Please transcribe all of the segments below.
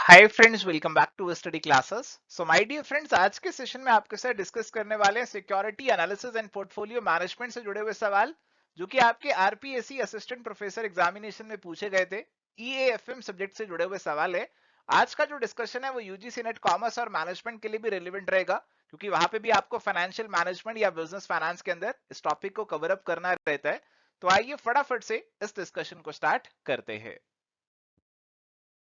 Hi friends, welcome back to study classes. So my dear friends, आज के session में आपके साथ डिस्कस करने वाले हैं security analysis and portfolio management से जुड़े हुए सवाल जो कि आपके आरपीएससी असिस्टेंट प्रोफेसर एग्जामिनेशन में पूछे गए थे। ईएएफएम सब्जेक्ट से जुड़े हुए सवाल है। आज का जो डिस्कशन है वो यूजीसी नेट कॉमर्स और मैनेजमेंट के लिए भी रिलेवेंट रहेगा, क्योंकि वहां पे भी आपको फाइनेंशियल मैनेजमेंट या बिजनेस फाइनेंस के अंदर इस टॉपिक को कवर अप करना रहता है। तो आइए फटाफट से इस डिस्कशन को स्टार्ट करते हैं।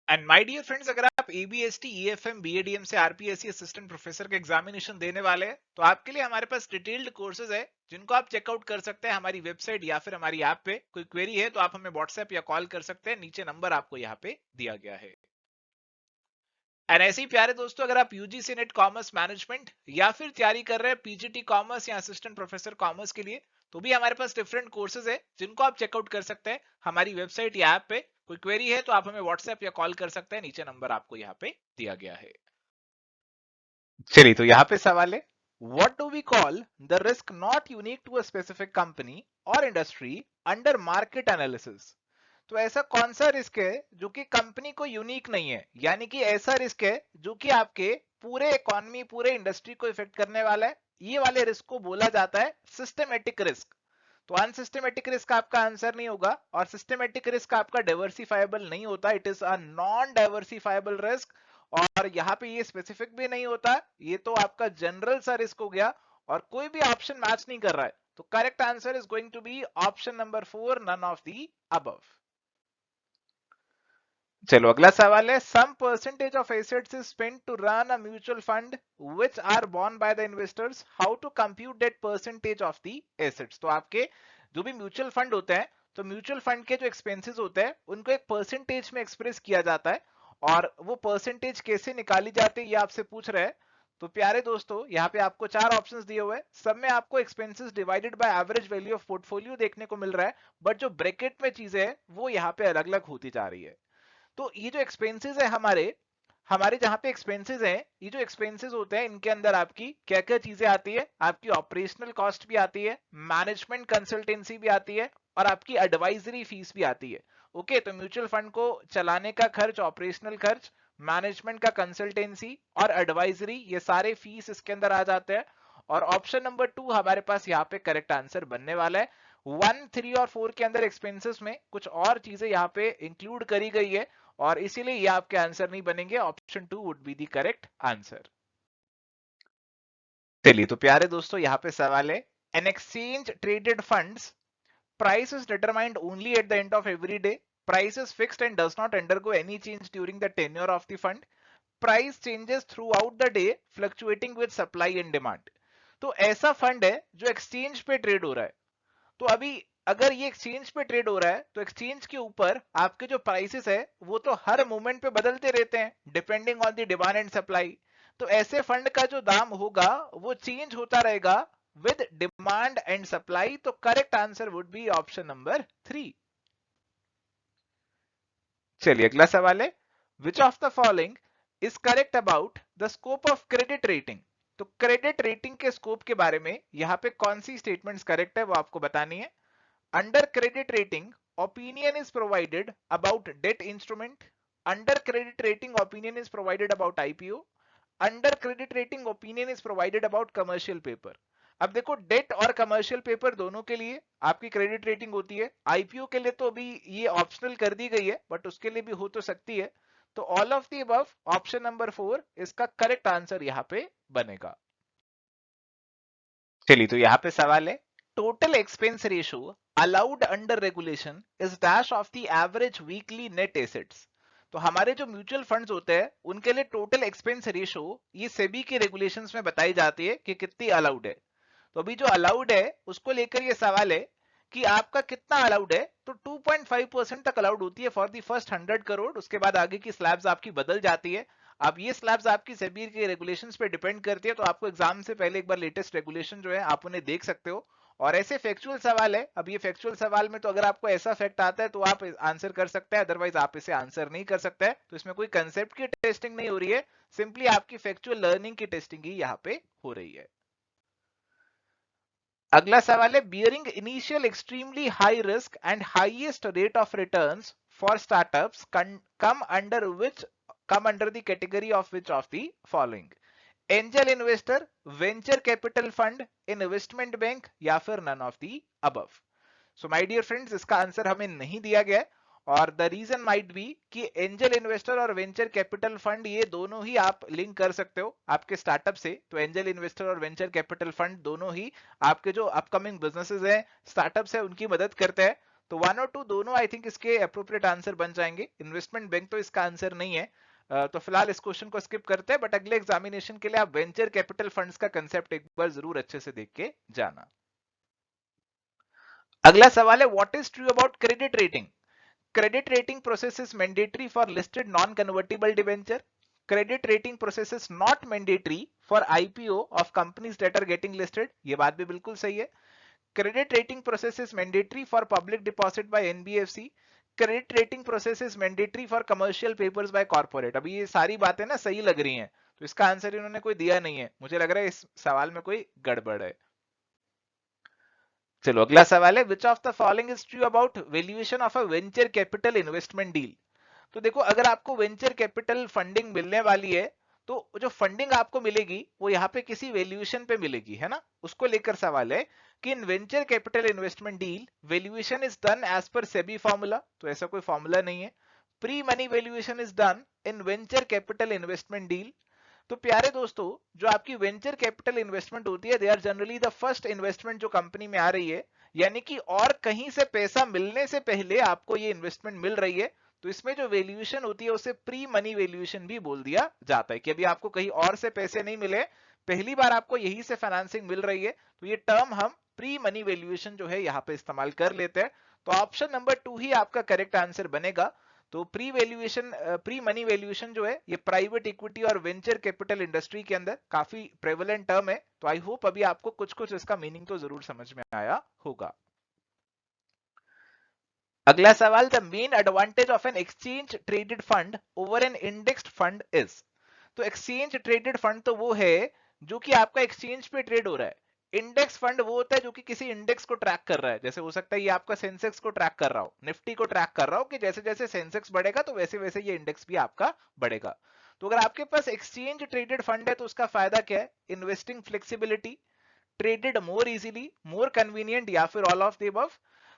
एंड माय डियर फ्रेंड्स, अगर आप एबीएसटी, ईएफएम, बीएडीएम से आरपीएससी असिस्टेंट प्रोफेसर का एग्जामिनेशन देने वाले हैं तो आपके लिए हमारे पास डिटेल्ड कोर्सेज है जिनको आप चेकआउट कर सकते हैं हमारी वेबसाइट या फिर हमारी ऐप पे। कोई क्वेरी है तो आप हमें व्हाट्सएप या कॉल कर सकते हैं, नीचे नंबर आपको यहाँ पे दिया गया है। एंड ऐसे ही प्यारे दोस्तों, अगर आप यूजीसी नेट कॉमर्स मैनेजमेंट या फिर तैयारी कर रहे हैं पीजीटी कॉमर्स या असिस्टेंट प्रोफेसर कॉमर्स के लिए, तो भी हमारे पास डिफरेंट कोर्सेज है जिनको आप चेकआउट कर सकते हैं हमारी वेबसाइट या ऐप पे। कोई क्वेरी है तो आप हमें व्हाट्सएप या कॉल कर सकते हैं, नीचे नंबर आपको यहाँ पे दिया गया है। चलिए, तो यहाँ पे सवाल है, what do we call the risk not unique to a specific company और इंडस्ट्री अंडर मार्केट एनालिसिस। तो ऐसा कौन सा रिस्क है जो कि कंपनी को यूनिक नहीं है, यानी कि ऐसा रिस्क है जो कि आपके पूरे इकोनॉमी, पूरे इंडस्ट्री को इफेक्ट करने वाला है। ये वाले रिस्क को बोला जाता है सिस्टमेटिक रिस्क। तो अनसिस्टमेटिक रिस्क आपका आंसर नहीं होगा, और सिस्टमेटिक रिस्क आपका डाइवर्सिफाइबल नहीं होता, it is a non diversifiable risk. और यहाँ पे ये स्पेसिफिक भी नहीं होता, ये तो आपका जनरल सा रिस्क हो गया और कोई भी ऑप्शन मैच नहीं कर रहा है। तो correct answer is going to be option number 4, none of the above. चलो अगला सवाल है, some percentage of assets is spent to run a mutual fund which are borne by the investors, how to compute that percentage of the assets. तो आपके जो भी mutual fund होते हैं, तो म्यूचुअल फंड के जो एक्सपेंसेस होते हैं उनको एक परसेंटेज में एक्सप्रेस किया जाता है, और वो परसेंटेज कैसे निकाली जाती है ये आपसे पूछ रहे हैं। तो प्यारे दोस्तों, यहाँ पे आपको 4 ऑप्शंस दिए हुए हैं, सब में आपको expenses divided by average value of portfolio देखने को मिल रहा है, बट जो ब्रैकेट में चीजें हैं वो यहाँ पे अलग अलग होती जा रही है। तो ये जो एक्सपेंसेस है हमारे हमारे जहां पे एक्सपेंसेस हैं, ये जो एक्सपेंसेस होते हैं इनके अंदर आपकी क्या क्या चीजें आती है, आपकी ऑपरेशनल कॉस्ट भी आती है, मैनेजमेंट कंसल्टेंसी भी आती है, और आपकी एडवाइजरी फीस भी आती है। ओके, तो म्यूचुअल फंड को चलाने का खर्च, ऑपरेशनल खर्च, मैनेजमेंट का कंसल्टेंसी और एडवाइजरी, ये सारे फीस इसके अंदर आ जाते हैं। और ऑप्शन नंबर 2 हमारे पास यहाँ पे करेक्ट आंसर बनने वाला है। 1, 3 और 4 के अंदर एक्सपेंसेस में कुछ और चीजें यहाँ पे इंक्लूड करी गई है, और इसीलिए ये आपके आंसर नहीं बनेंगे। Option 2 would be the correct answer. चलिए, तो प्यारे दोस्तों यहाँ पे सवाल है, N exchange traded funds price is determined only at the end of every day, price is fixed and does not undergo any change during the tenure of the fund, price changes throughout the day fluctuating with supply and demand। तो ऐसा fund है जो exchange पे trade हो रहा है। तो अभी अगर ये एक्सचेंज पे ट्रेड हो रहा है तो एक्सचेंज के ऊपर आपके जो प्राइसेस है वो तो हर मोमेंट पे बदलते रहते हैं, depending on the demand and supply. तो ऐसे फंड का जो दाम होगा वो चेंज होता रहेगा विद डिमांड एंड सप्लाई। तो correct answer would be option number 3। चलिए अगला सवाल है, which of the following is correct about the scope of credit rating. तो क्रेडिट रेटिंग के स्कोप के बारे में यहाँ पे कौन सी स्टेटमेंट्स करेक्ट है वो आपको बतानी है। Under credit rating, opinion is provided about debt instrument. Under credit rating, opinion is provided about IPO. Under credit rating, opinion is provided about commercial paper. अब देखो, डेट और कमर्शियल पेपर दोनों के लिए आपकी क्रेडिट रेटिंग होती है। IPO के लिए तो अभी ये ऑप्शनल कर दी गई है, बट उसके लिए भी हो तो सकती है। तो all of the above, option number 4 इसका करेक्ट आंसर यहाँ पे बनेगा। चलिए, तो यहाँ पे सवाल है, total expense ratio allowed under regulation is dash of the average weekly net assets. तो हमारे जो म्यूचुअल फंड्स होते हैं उनके लिए टोटल एक्सपेंस रेशियो ये सेबी के रेगुलेशंस में बताई जाती है कि कितनी अलाउड है। तो अभी जो अलाउड है उसको लेकर ये सवाल है कि आपका कितना अलाउड है। तो 2.5% तक अलाउड होती है फॉर दी फर्स्ट 100 करोड़, उसके बाद आगे की स्लैब्स आपकी बदल जाती है। अब ये स्लैब्स आपकी सेबी के रेगुलेशंस पे डिपेंड करती है, तो आपको एग्जाम से पहले एक बार लेटेस्ट रेगुलेशन जो है आप उन्हें देख सकते हो। और ऐसे फैक्चुअल सवाल है, अब ये फैक्चुअल सवाल में तो अगर आपको ऐसा फैक्ट आता है तो आप आंसर कर सकते हैं, अदरवाइज आप इसे आंसर नहीं कर सकते हैं। तो इसमें कोई कंसेप्ट की टेस्टिंग नहीं हो रही है, सिंपली आपकी फैक्चुअल लर्निंग की टेस्टिंग ही यहाँ पे हो रही है। अगला सवाल है, bearing initial extremely high risk and highest rate of returns for startups come under which come under the category of which of the following? Angel investor, venture capital fund, investment bank, या फिर none of the above? So my dear friends, इसका आंसर हमें नहीं दिया गया है और द रीजन माइट बी कि एंजल इन्वेस्टर और वेंचर कैपिटल फंड ये दोनों ही आप लिंक कर सकते हो आपके स्टार्टअप से। तो एंजल इन्वेस्टर और वेंचर कैपिटल फंड दोनों ही आपके जो अपकमिंग बिजनेसेस हैं, स्टार्टअप्स है, उनकी मदद करते हैं। तो 1 और 2 दोनों आई थिंक इसके अप्रोप्रिएट आंसर बन जाएंगे। इन्वेस्टमेंट बैंक तो इसका आंसर नहीं है। तो फिलहाल इस क्वेश्चन को स्किप करते हैं, बट अगले एग्जामिनेशन के लिए आप वेंचर कैपिटल फंड्स का कंसेप्ट एक बार जरूर अच्छे से देख के जाना। अगला सवाल है, what is true about credit rating? Credit rating process is mandatory for listed non convertible debenture. Credit rating process is not mandatory for IPO of companies that are getting listed. ये बात भी बिल्कुल सही है. Credit rating process is mandatory for public deposit by NBFC. Credit rating process is mandatory for commercial papers by corporate. अभी ये सारी बातें ना सही लग रही हैं, तो इसका आंसर इन्होंने कोई दिया नहीं है. मुझे लग रहा है इस सवाल में कोई गड़बड़ है. चलो अगला सवाल है, which of the following is true about valuation of a venture capital investment deal? तो देखो, अगर आपको वेंचर कैपिटल फंडिंग मिलने वाली है तो जो फंडिंग आपको मिलेगी वो यहाँ पे किसी वैल्यूएशन पे मिलेगी, है ना. उसको लेकर सवाल है कि in venture capital investment deal valuation is done as per SEBI formula. तो ऐसा कोई फॉर्मूला नहीं है. Pre money valuation is done in venture capital investment deal. तो प्यारे दोस्तों, जो आपकी वेंचर कैपिटल इन्वेस्टमेंट होती है, they are generally the first investment जो कंपनी में आ रही है, यानी कि और कहीं से पैसा मिलने से पहले आपको ये इन्वेस्टमेंट मिल रही है. तो इसमें जो वैल्यूएशन होती है उसे प्री मनी वैल्यूएशन भी बोल दिया जाता है, कि अभी आपको कहीं और से पैसे नहीं मिले, पहली बार आपको यही से फाइनेंसिंग मिल रही है. तो ये टर्म हम प्री मनी वैल्यूएशन जो है यहाँ पे इस्तेमाल कर लेते हैं. तो ऑप्शन नंबर 2 ही आपका करेक्ट आंसर बनेगा. तो प्री मनी वैल्यूएशन जो है ये प्राइवेट इक्विटी और वेंचर कैपिटल इंडस्ट्री के अंदर काफी प्रेवलेंट टर्म है. तो आई होप अभी आपको कुछ कुछ इसका मीनिंग तो जरूर समझ में आया होगा. अगला सवाल, the main advantage of an exchange traded fund over an indexed fund is? तो एक्सचेंज ट्रेडेड फंड तो वो है जो कि आपका एक्सचेंज पे ट्रेड हो रहा है. इंडेक्स फंड वो होता है जो कि किसी इंडेक्स को ट्रैक कर रहा है. जैसे हो सकता है ये आपका सेंसेक्स को ट्रैक कर रहा हो, निफ्टी को ट्रैक कर रहा हो, कि जैसे जैसे सेंसेक्स बढ़ेगा तो वैसे वैसे ये इंडेक्स भी आपका बढ़ेगा. तो अगर आपके पास एक्सचेंज ट्रेडेड फंड है तो उसका फायदा क्या है? Investing flexibility, traded more easily, more convenient, या फिर ऑल ऑफ द अबव.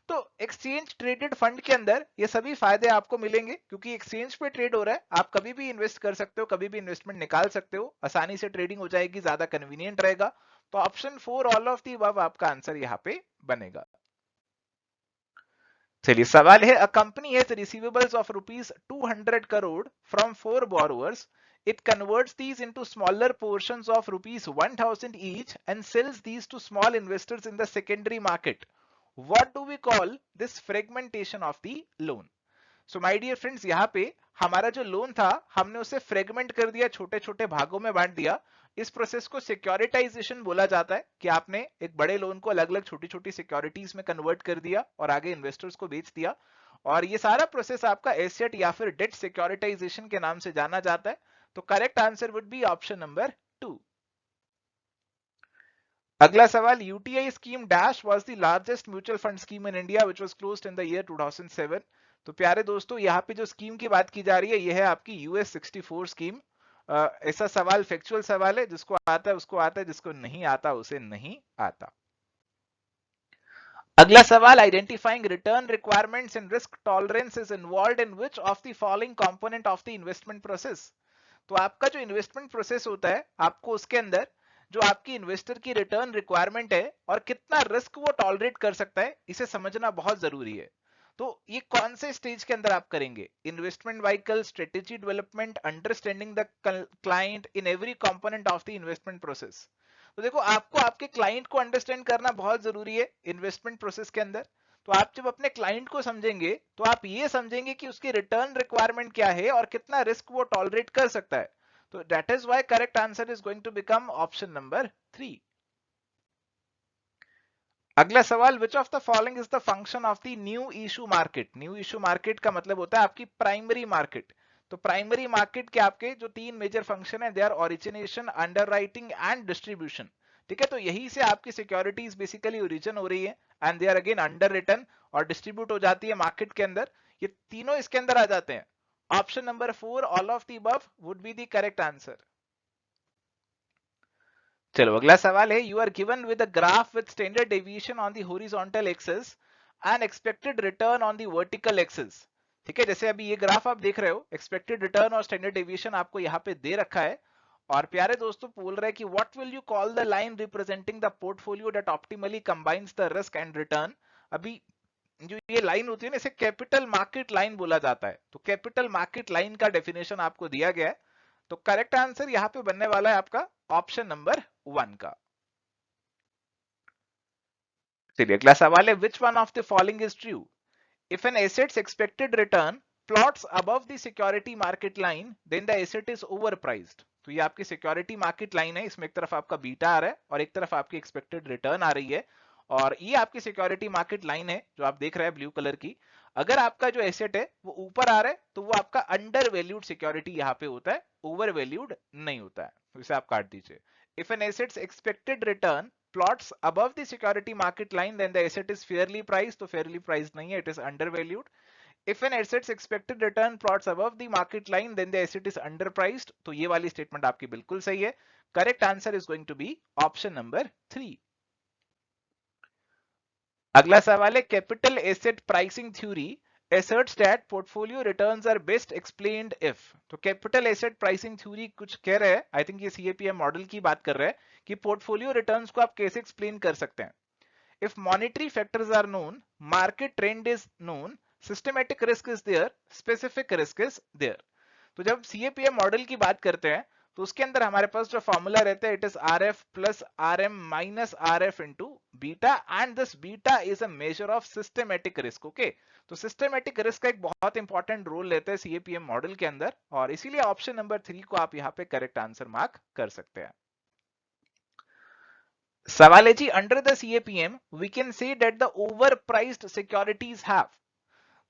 तो एक्सचेंज ट्रेडेड फंड के अंदर ये सभी फायदे आपको मिलेंगे, क्योंकि एक्सचेंज पे ट्रेड हो रहा है. आप कभी भी इन्वेस्ट कर सकते हो, कभी भी इन्वेस्टमेंट निकाल सकते हो, आसानी से ट्रेडिंग हो जाएगी, ज्यादा कन्वीनियंट रहेगा. तो option 4 all of the above आपका आंसर यहाँ पे बनेगा. चलिए सवाल है, a company has receivables of rupees 200 crore from 4 borrowers. It converts these into smaller portions of rupees 1000 each and sells these to small investors in the secondary market. What do we call this fragmentation of the loan? So my dear friends, यहाँ पे हमारा जो loan था हमने उसे fragment कर दिया, छोटे छोटे भागों में बांट दिया. इस प्रोसेस को सिक्योरिटाइजेशन बोला जाता है, कि आपने एक बड़े लोन को अलग अलग छोटी छोटी सिक्योरिटीज में कन्वर्ट कर दिया और आगे इन्वेस्टर्स को बेच दिया. और ये सारा प्रोसेस आपका एसेट या फिर डेट सिक्योरिटाइजेशन के नाम से जाना जाता है. तो correct answer would be option number 2. अगला सवाल, UTI scheme dash was the largest mutual fund scheme in India which was closed in the year 2007. तो प्यारे दोस्तों, यहाँ पे जो स्कीम की बात की जा रही है यह है आपकी यूएस 64 स्कीम. ऐसा सवाल फैक्चुअल सवाल है, जिसको आता है उसको आता है, जिसको नहीं आता उसे नहीं आता. अगला सवाल, identifying return requirements and risk tolerance is involved in which of the following component of the investment process? तो आपका जो इन्वेस्टमेंट प्रोसेस होता है, आपको उसके अंदर जो आपकी इन्वेस्टर की रिटर्न रिक्वायरमेंट है और कितना रिस्क वो टॉलरेट कर सकता है, इसे समझना बहुत जरूरी है. तो ये कौन से स्टेज के अंदर आप करेंगे? Investment vehicle, strategy development, understanding the client in every component of the investment process. तो देखो, आपको आपके क्लाइंट को अंडरस्टैंड करना बहुत जरूरी है इन्वेस्टमेंट प्रोसेस के अंदर. तो आप जब अपने क्लाइंट को समझेंगे तो आप ये समझेंगे कि उसकी रिटर्न रिक्वायरमेंट क्या है और कितना रिस्क वो टॉलरेट कर सकता है. तो that is why correct answer is going to become option number 3. अगला सवाल, which of the following is the function of the new issue market? न्यू इशू मार्केट का मतलब होता है आपकी प्राइमरी मार्केट. तो प्राइमरी मार्केट के आपके जो 3 मेजर फंक्शन है, they are origination, underwriting and distribution. ठीक है, तो यही से आपकी सिक्योरिटीज बेसिकली ओरिजिन हो रही है and they are again underwritten और डिस्ट्रीब्यूट हो जाती है मार्केट के अंदर. ये तीनों इसके अंदर आ जाते हैं. Option number 4 all of the above would be the correct answer. चलो अगला सवाल है, you are given with a graph with standard deviation on the horizontal axis and expected return on the vertical axis. ठीक है, जैसे अभी ये graph आप देख रहे हो, एक्सपेक्टेड रिटर्न और स्टैंडर्ड डेविएशन आपको यहाँ पे दे रखा है, और प्यारे दोस्तों बोल रहे हैं कि what will you call the line representing the portfolio that optimally combines the risk and return. अभी जो ये लाइन होती है ना, इसे कैपिटल मार्केट लाइन बोला जाता है। तो कैपिटल मार्केट लाइन का डेफिनेशन आपको दिया गया है, तो करेक्ट आंसर यहां पे बनने वाला है आपका ऑप्शन नंबर 1 का। चलिए अगला सवाल है, which one of the following is true if an assets expected return plots above the security market line then the asset is overpriced. तो ये आपकी सिक्योरिटी मार्केट लाइन है, इसमें एक तरफ आपका बीटा आ रहा है और एक तरफ आपकी एक्सपेक्टेड रिटर्न आ रही है, और ये आपकी सिक्योरिटी मार्केट लाइन है जो आप देख रहे हैं ब्लू कलर की। अगर आपका जो एसेट है वो ऊपर आ रहा है तो वो आपका अंडर वैल्यूड सिक्योरिटी यहाँ पे होता है, ओवर वैल्यूड नहीं होता है, तो इसे आप काट दीजिए। If an assets expected return plots above the security market line then the asset is fairly priced, तो fairly priced नहीं है, it is undervalued. If an asset's expected return plots above the market line then the asset is underpriced, तो ये वाली statement आपकी बिल्कुल सही है। Correct answer is going to be option number 3। अगला सवाल है, capital asset pricing theory asserts that portfolio returns are best explained if। तो कैपिटल एसेट प्राइसिंग थ्योरी कुछ कह रहे हैं, आई थिंक ये सीएपीएम मॉडल की बात कर रहे हैं कि पोर्टफोलियो रिटर्न्स को आप कैसे एक्सप्लेन कर सकते हैं। If monetary factors are known, market trend is known, systematic risk is there, specific risk is there. तो जब सीएपीएम मॉडल की बात करते हैं तो उसके अंदर हमारे पास जो फॉर्मूला रहता है, it is R F plus R M minus R F into beta, and this beta is a measure of systematic risk. Okay, तो सिस्टमैटिक रिस्क का एक बहुत इंपॉर्टेंट रोल लेता है सीएपीएम मॉडल के अंदर, और इसीलिए ऑप्शन नंबर 3 को आप यहाँ पे करेक्ट आंसर मार्क कर सकते हैं। सवाल है जी, under the CAPM we can say that the over priced securities have.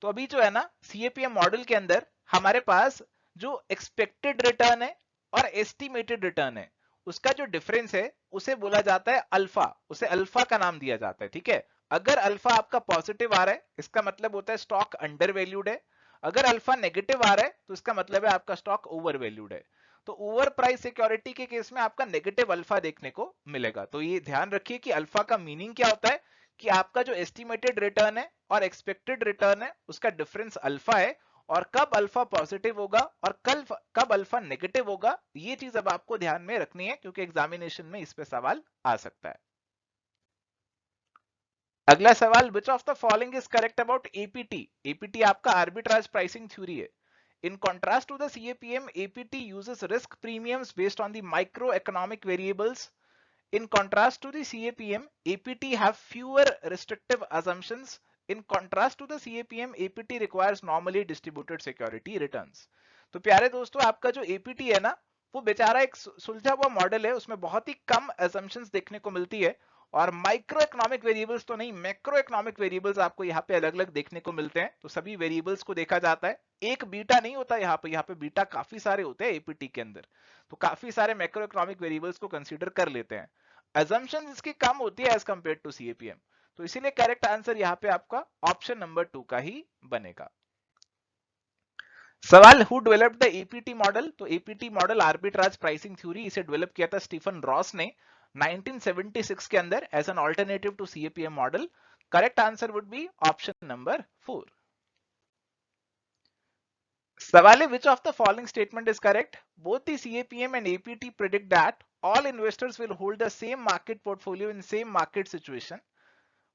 तो अभी जो है ना सीएपीएम मॉडल के अंदर हमारे पास जो एक्सपेक्टेड रिटर्न है और एस्टिमेटेड रिटर्न है, उसका जो डिफरेंस है उसे बोला जाता है अल्फा, उसे अल्फा का नाम दिया जाता है। ठीक है, अगर अल्फा आपका पॉजिटिव आ रहा है इसका मतलब होता है स्टॉक अंडर वैल्यूड है, अगर अल्फा नेगेटिव आ रहा है तो इसका मतलब है आपका स्टॉक ओवर वैल्यूड है। तो ओवर प्राइस सिक्योरिटी के केस में आपका नेगेटिव अल्फा देखने को मिलेगा। तो ये ध्यान रखिए कि अल्फा का मीनिंग क्या होता है, कि आपका जो एस्टिमेटेड रिटर्न है और एक्सपेक्टेड रिटर्न है उसका डिफरेंस अल्फा है, और कब अल्फा पॉजिटिव होगा और कब अल्फा नेगेटिव होगा, ये चीज अब आपको ध्यान में रखनी है क्योंकि एग्जामिनेशन में इस पे सवाल आ सकता है। अगला सवाल, which of the following is correct about APT. APT आपका आर्बिट्राज प्राइसिंग थ्योरी है। In contrast to the CAPM, APT uses risk premiums based on the microeconomic variables. In contrast to the CAPM, APT have fewer restrictive assumptions. In contrast to the CAPM, APT requires normally distributed security returns. तो प्यारे दोस्तों, आपका जो APT है ना, वो बेचारा एक सुलझा हुआ मॉडल है, उसमें बहुत ही कम assumptions देखने को मिलती है, और माइक्रो इकोनॉमिक वेरिएबल्स तो नहीं, मैक्रो इकोनॉमिक वेरिएबल्स आपको यहाँ पे अलग अलग देखने को मिलते हैं। तो सभी वेरिएबल्स को देखा जाता है, एक बीटा नहीं होता यहाँ पे बीटा काफी सारे होते हैं एपीटी के अंदर, तो काफी सारे मैक्रो इकोनॉमिक वेरिएबल्स को कंसीडर कर लेते हैं। अजम्पशन इसकी कम होती है एज कंपेयर टू सीएपीएम, तो इसीलिए करेक्ट आंसर यहाँ पे आपका ऑप्शन नंबर 2 का ही बनेगा। सवाल, who developed the APT model. तो APT model arbitrage pricing theory, इसे डेवलप किया था स्टीफन रॉस ने 1976 के अंदर as an alternative to CAPM model. Correct answer would be option number 4। सवाल है, which of the following statement is correct? Both the CAPM and APT predict that all investors will hold the same market portfolio in same market situation.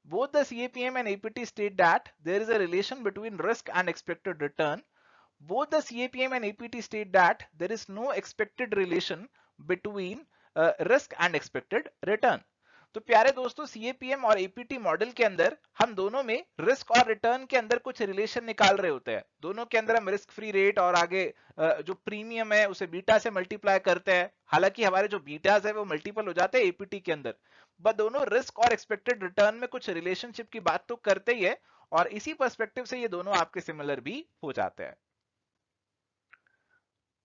Both the CAPM and APT state that there is a relation between risk and expected return. Both the CAPM and APT state that there is no expected relation between risk and expected return. तो प्यारे दोस्तों, CAPM और APT model के अंदर हम दोनों में risk और रिटर्न के अंदर कुछ रिलेशन निकाल रहे होते हैं। दोनों के अंदर हम रिस्क फ्री रेट और आगे जो प्रीमियम है उसे बीटा से मल्टीप्लाई करते हैं। हालांकि हमारे जो बीटास है वो मल्टीपल हो जाते हैं एपीटी के अंदर, बट दोनों रिस्क और एक्सपेक्टेड रिटर्न में कुछ रिलेशनशिप की बात तो करते ही है, और इसी पर्सपेक्टिव से ये दोनों आपके सिमिलर भी हो जाते हैं।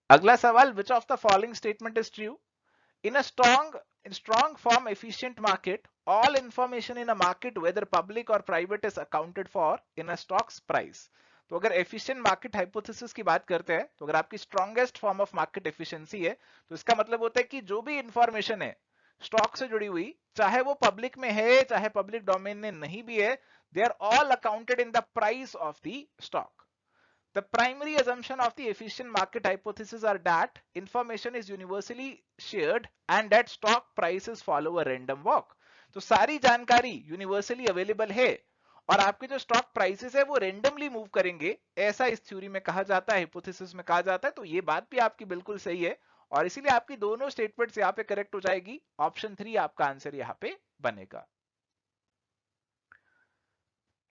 अगला सवाल, which of the following statement is true? In a strong form efficient market, all information in a market whether public or private is accounted for in a stock's price. तो अगर एफिशिएंट मार्केट हाइपोथेसिस की बात करते हैं, तो अगर आपकी strongest form of market efficiency है, तो इसका मतलब होता है कि जो भी इंफॉर्मेशन है स्टॉक से जुड़ी हुई, चाहे वो पब्लिक में है चाहे पब्लिक डोमेन में नहीं भी है, they are all accounted in the price of the stock. The primary assumption of the efficient market hypothesis are that information is universally shared and that stock prices follow a random walk. तो सारी जानकारी universally available है और आपके जो stock prices है वो randomly move करेंगे, ऐसा इस थ्योरी में कहा जाता है, हाइपोथेसिस में कहा जाता है. तो ये बात भी आपकी बिल्कुल सही है और इसीलिए आपकी दोनों स्टेटमेंट्स यहाँ पे करेक्ट हो जाएगी. ऑप्शन 3 आपका आंसर यहाँ पे बनेगा.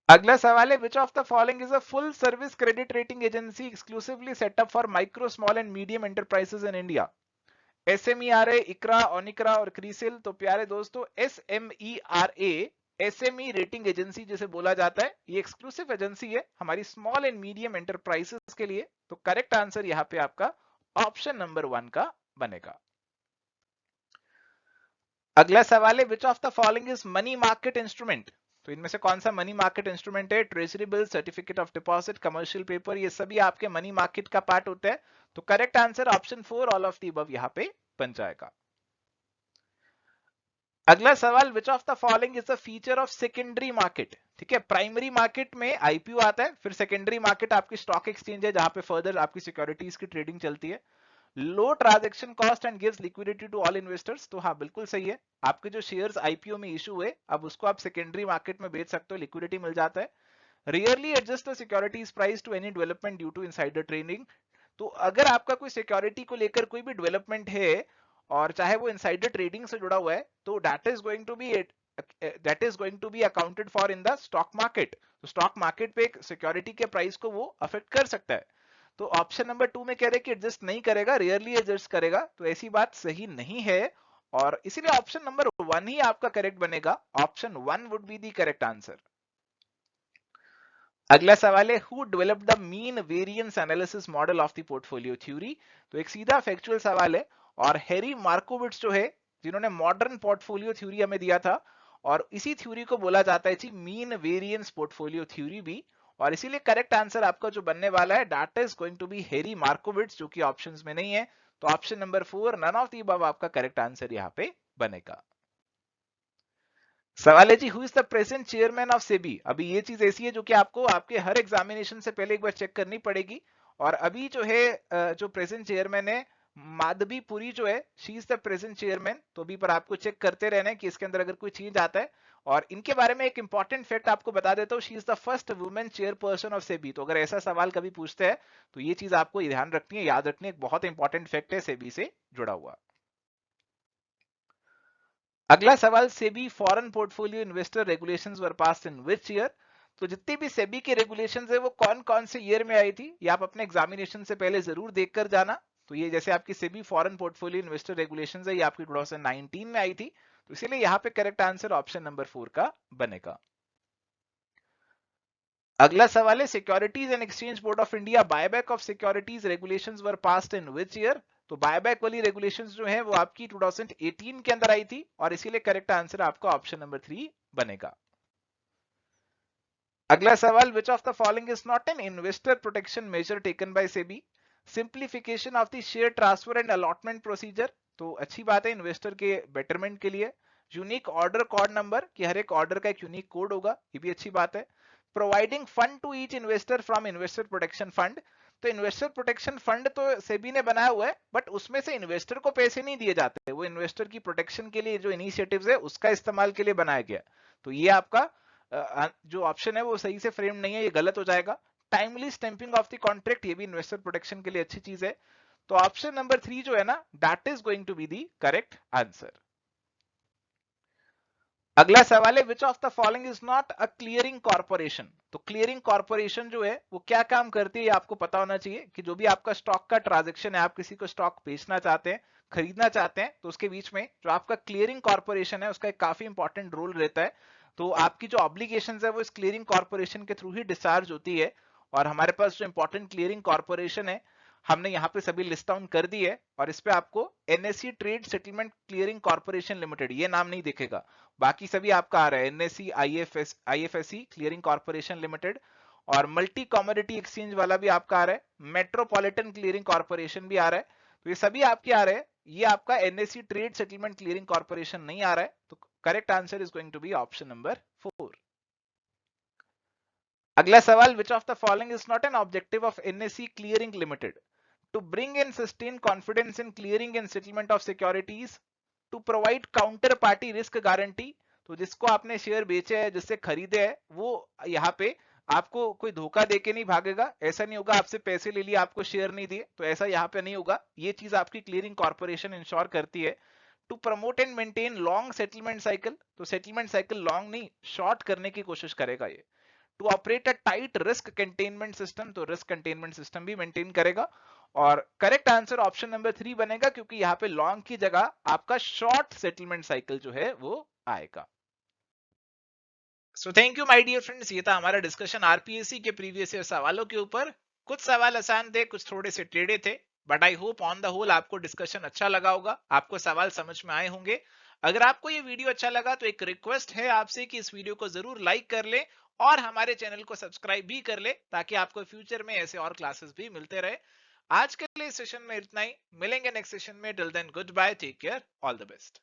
अगला सवाल है, which of the following is a full service credit rating agency exclusively setup for micro small and medium enterprises in India? SMERA, इकरा, ओनिकरा और क्रीसिल. तो प्यारे दोस्तों, SMERA SME रेटिंग एजेंसी जिसे बोला जाता है, ये एक्सक्लूसिव एजेंसी है हमारी स्मॉल एंड मीडियम एंटरप्राइजेस के लिए. तो करेक्ट आंसर यहाँ पे आपका ऑप्शन नंबर 1 का बनेगा. अगला सवाल है, which of the following is money market instrument? तो इनमें से कौन सा मनी मार्केट इंस्ट्रूमेंट है? Treasury bill, certificate of deposit, commercial paper, ये सभी आपके मनी मार्केट का पार्ट होता है. तो correct answer option 4 all of the above यहाँ पे बन जाएगा. अगला सवाल, which of the following is the feature of secondary market? ठीक है, प्राइमरी मार्केट में आईपीओ आता है, फिर सेकेंडरी मार्केट आपकी स्टॉक एक्सचेंज है जहां पे फर्दर आपकी सिक्योरिटीज की ट्रेडिंग चलती है. Low transaction cost and gives liquidity to all investors. तो हाँ, बिल्कुल सही है. आपके जो शेयर्स आईपीओ में इशू हुए, अब उसको आप सेकेंडरी मार्केट में बेच सकते हो, लिक्विडिटी मिल जाता है. Really adjust the securities price to any development due to insider trading. तो अगर आपका कोई सिक्योरिटी को लेकर कोई भी डेवलपमेंट है और चाहे वो इनसाइडर ट्रेडिंग से जुड़ा हुआ है, तो that is going to be accounted for in the stock market. तो स्टॉक मार्केट पे सिक्योरिटी के प्राइस को वो अफेक्ट कर सकता है. तो ऑप्शन नंबर 2 में कह रहे कि एडजस्ट नहीं करेगा, रियरली एडजस्ट करेगा. तो ऐसी बात सही नहीं है और इसीलिए ऑप्शन नंबर 1 ही आपका करेक्ट बनेगा. Option 1 would be the correct answer. अगला सवाल है, who developed the mean variance analysis model of the portfolio theory? तो एक सीधा फैक्चुअल सवाल है और हैरी मार्कोविट्ज जो है, जिन्होंने मॉडर्न पोर्टफोलियो थ्योरी हमें दिया था, और इसी थ्योरी को बोला जाता है G mean variance portfolio theory भी. और इसीलिए करेक्ट आंसर आपका जो बनने वाला है, that is going to be Harry Markowitz, जो कि ऑप्शंस में नहीं है. तो option number 4 none of the above आपका करेक्ट आंसर यहाँ पे बनेगा. सवाल है जी, who is the present chairman of SEBI? अभी ये चीज ऐसी है जो कि आपको आपके हर एग्जामिनेशन से पहले एक बार चेक करनी पड़ेगी. और अभी जो है जो प्रेजेंट चेयरमैन है, माधवी पुरी जो है, she is the present chairman. तो अभी पर आपको चेक करते रहना है कि इसके अंदर अगर कोई चेंज आता है. और इनके बारे में एक इंपॉर्टेंट फैक्ट आपको बता देता हूँ, she is the first women chairperson of SEBI. तो अगर ऐसा सवाल कभी पूछते हैं तो ये चीज आपको ध्यान रखनी है, याद रखनी है, एक बहुत इंपॉर्टेंट फैक्ट है सेबी से जुड़ा हुआ. अगला सवाल, SEBI foreign portfolio investor regulations were passed in which year? तो जितनी भी सेबी की रेगुलेशंस है वो कौन कौन से ईयर में आई थी, ये आप अपने एग्जामिनेशन से पहले जरूर देखकर जाना. तो ये जैसे आपकी SEBI foreign portfolio investor regulations है, ये आपकी 2019 में आई थी. तो इसीलिए यहाँ पे करेक्ट आंसर ऑप्शन नंबर 4 का बनेगा. अगला सवाल है, securities and exchange board of India buyback of securities regulations were passed in which year? तो बायबैक वाली रेगुलेशंस जो है वो आपकी 2018 के अंदर आई थी और इसीलिए करेक्ट आंसर आपका ऑप्शन नंबर 3 बनेगा. अगला सवाल, which of the following is not an investor protection major taken by SEBI? Simplification of the share transfer and allotment procedure. तो अच्छी बात है इन्वेस्टर के बेटरमेंट के लिए. यूनिक ऑर्डर कोड नंबर, कि हर एक ऑर्डर का एक यूनिक कोड होगा, ये भी अच्छी बात है. Providing fund to each investor from investor protection fund. तो इन्वेस्टर प्रोटेक्शन फंड तो सेबी ने बनाया हुआ है, बट उसमें से इन्वेस्टर को पैसे नहीं दिए जाते, वो इन्वेस्टर की प्रोटेक्शन के लिए जो इनिशिएटिव्स है उसका इस्तेमाल के लिए बनाया गया. तो ये आपका जो ऑप्शन है वो सही से फ्रेम नहीं है, ये गलत हो जाएगा. Timely stamping of the contract, ये भी इन्वेस्टर प्रोटेक्शन के लिए अच्छी चीज है. तो ऑप्शन नंबर 3 जो है ना, that is going to be the correct answer. अगला सवाल है, which of the following is not a clearing corporation? तो क्लियरिंग कॉर्पोरेशन जो है वो क्या काम करती है, आपको पता होना चाहिए. कि जो भी आपका स्टॉक का ट्रांजैक्शन है, आप किसी को स्टॉक बेचना चाहते हैं, खरीदना चाहते हैं, तो उसके बीच में जो आपका क्लियरिंग कॉर्पोरेशन है उसका एक काफी इंपॉर्टेंट रोल रहता है. तो आपकी जो ऑब्लिगेशंस है वो इस क्लियरिंग कॉर्पोरेशन के थ्रू ही डिस्चार्ज होती है. और हमारे पास जो इंपॉर्टेंट क्लियरिंग कॉर्पोरेशन है हमने यहाँ पे सभी लिस्ट डाउन कर दी है, और इस पे आपको NSC trade settlement clearing corporation limited ये नाम नहीं दिखेगा, बाकी सभी आपका आ रहा है. NSC, IFSC clearing corporation limited. और मल्टी कमोडिटी एक्सचेंज वाला भी आपका आ रहा है, मेट्रोपॉलिटन क्लियरिंग कॉर्पोरेशन भी आ रहा है, तो ये सभी आपके आ रहे हैं। ये आपका NSC trade settlement clearing corporation नहीं आ रहा है, तो correct answer is going to be option number 4। अगला सवाल, which of the following is not an objective of NSC clearing limited? To bring in sustain confidence in clearing and settlement of securities, to provide counter party risk guarantee, तो जिसको आपने share बेचे है, जिससे खरीदे है, वो यहाँ पे आपको कोई धोखा देके नहीं भागेगा, ऐसा नहीं होगा आपसे पैसे ले लिए आपको शेयर नहीं दिए, तो ऐसा यहाँ पे नहीं होगा। ये चीज आपकी क्लियरिंग कॉर्पोरेशन इंश्योर करती है। To promote and maintain long settlement cycle, तो सेटलमेंट साइकिल लॉन्ग नहीं शॉर्ट करने की कोशिश करेगा ये। To operate a tight risk containment system, तो रिस्क कंटेनमेंट सिस्टम भी मेंटेन करेगा। और करेक्ट आंसर ऑप्शन नंबर 3 बनेगा, क्योंकि यहाँ पे लॉन्ग की जगह आपका शॉर्ट सेटलमेंट साइकिल जो है वो आएगा। So thank you my dear friends, ये था हमारा डिस्कशन आरपीएससी के प्रीवियस ईयर सवालों के ऊपर। कुछ सवाल आसान थे, कुछ थोड़े से टेढ़े थे, but I hope on the whole आपको डिस्कशन अच्छा लगा होगा, आपको सवाल समझ में आए होंगे। अगर आपको ये वीडियो अच्छा लगा तो एक रिक्वेस्ट है आपसे कि इस वीडियो को जरूर लाइक कर ले और हमारे चैनल को सब्सक्राइब भी कर ले, ताकि आपको फ्यूचर में ऐसे और क्लासेस भी मिलते रहे। आज के लिए सेशन में इतना ही, मिलेंगे नेक्स्ट सेशन में। Till then good bye, take care, all the best.